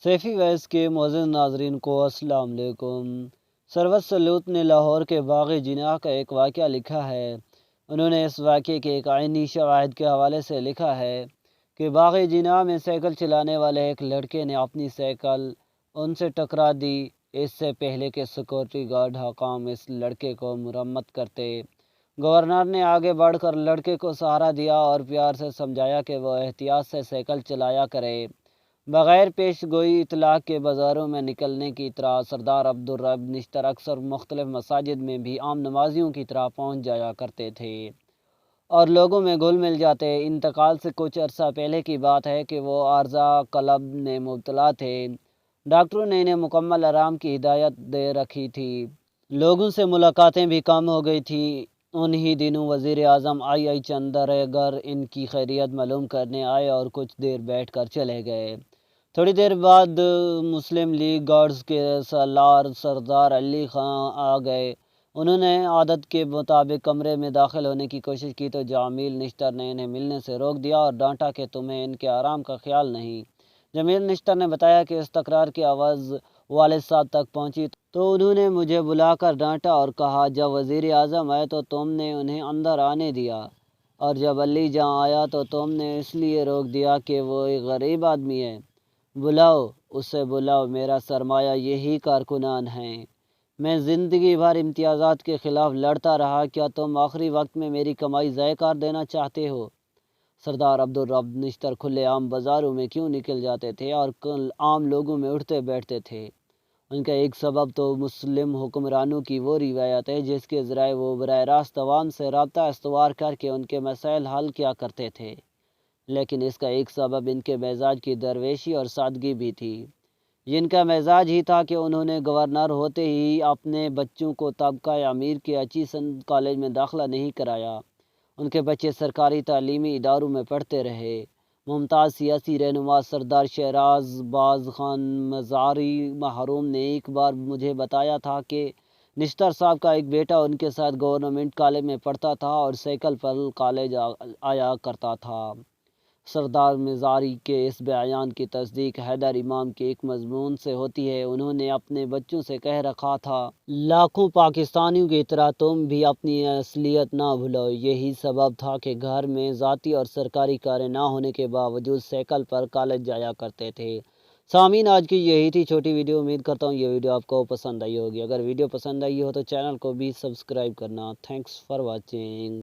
سیفی ویس کے معزز ناظرین کو السلام علیکم۔ سرور سلوت نے لاہور کے باغ جناح کا ایک واقعہ لکھا ہے۔ انہوں نے اس واقعے کے ایک عینی شواہد کے حوالے سے لکھا ہے کہ باغ جناح میں سائیکل چلانے والے ایک لڑکے نے اپنی سائیکل ان سے ٹکرا دی، اس سے پہلے کہ سیکورٹی گارڈ حکام اس لڑکے کو مرمت کرتے۔ گورنر نے آگے بڑھ کر لڑکے کو سہارا دیا اور پیار سے سمجھایا کہ وہ احتیاط سے سائیکل چلایا کرے۔ بغیر پیش گوئی اطلاع کے بازاروں میں نکلنے کی طرح سردار عبدالرب نشتر اکثر مختلف مساجد میں بھی عام نمازیوں کی طرح پہنچ جایا کرتے تھے اور لوگوں میں گھل مل جاتے۔ انتقال سے کچھ عرصہ پہلے کی بات ہے کہ وہ عارضہ قلب میں مبتلا تھے۔ ڈاکٹروں نے انہیں مکمل آرام کی ہدایت دے رکھی تھی۔ لوگوں سے ملاقاتیں بھی کم ہو گئی تھیں۔ انہی دنوں وزیر اعظم آئی چندر گر ان کی خیریت معلوم کرنے آئے اور کچھ دیر بیٹھ کر چلے گئے۔ تھوڑی دیر بعد مسلم لیگ گارڈز کے سالار سردار علی خان آ گئے۔ انہوں نے عادت کے مطابق کمرے میں داخل ہونے کی کوشش کی تو جمیل نشتر نے انہیں ملنے سے روک دیا اور ڈانٹا کہ تمہیں ان کے آرام کا خیال نہیں۔ جمیل نشتر نے بتایا کہ اس تکرار کی آواز والد صاحب تک پہنچی تو انہوں نے مجھے بلا کر ڈانٹا اور کہا جب وزیر اعظم آئے تو تم نے انہیں اندر آنے دیا، اور جب علی جہاں آیا تو تم نے اس لیے روک دیا کہ وہ ایک غریب آدمی ہے۔ بلاؤ اسے، بلاؤ، میرا سرمایہ یہی کارکنان ہیں۔ میں زندگی بھر امتیازات کے خلاف لڑتا رہا، کیا تم آخری وقت میں میری کمائی ضائع کر دینا چاہتے ہو؟ سردار عبدالرب نشتر کھلے عام بازاروں میں کیوں نکل جاتے تھے اور عام لوگوں میں اٹھتے بیٹھتے تھے؟ ان کا ایک سبب تو مسلم حکمرانوں کی وہ روایت ہے جس کے ذرائع وہ براہ راست عوام سے رابطہ استوار کر کے ان کے مسائل حل کیا کرتے تھے، لیکن اس کا ایک سبب ان کے مزاج کی درویشی اور سادگی بھی تھی۔ جن کا مزاج ہی تھا کہ انہوں نے گورنر ہوتے ہی اپنے بچوں کو طبقہ امیر کے ہچنسن کالج میں داخلہ نہیں کرایا۔ ان کے بچے سرکاری تعلیمی اداروں میں پڑھتے رہے۔ ممتاز سیاسی رہنما سردار شہراز باز خان مزاری محروم نے ایک بار مجھے بتایا تھا کہ نشتر صاحب کا ایک بیٹا ان کے ساتھ گورنمنٹ کالج میں پڑھتا تھا اور سائیکل پر کالج آیا کرتا تھا۔ سردار مزاری کے اس بیان کی تصدیق حیدر امام کے ایک مضمون سے ہوتی ہے۔ انہوں نے اپنے بچوں سے کہہ رکھا تھا، لاکھوں پاکستانیوں کی طرح تم بھی اپنی اصلیت نہ بھولو۔ یہی سبب تھا کہ گھر میں ذاتی اور سرکاری کاریں نہ ہونے کے باوجود سائیکل پر کالج جایا کرتے تھے۔ سامعین، آج کی یہی تھی چھوٹی ویڈیو۔ امید کرتا ہوں یہ ویڈیو آپ کو پسند آئی ہوگی۔ اگر ویڈیو پسند آئی ہو تو چینل کو بھی سبسکرائب کرنا۔ Thanks for watching.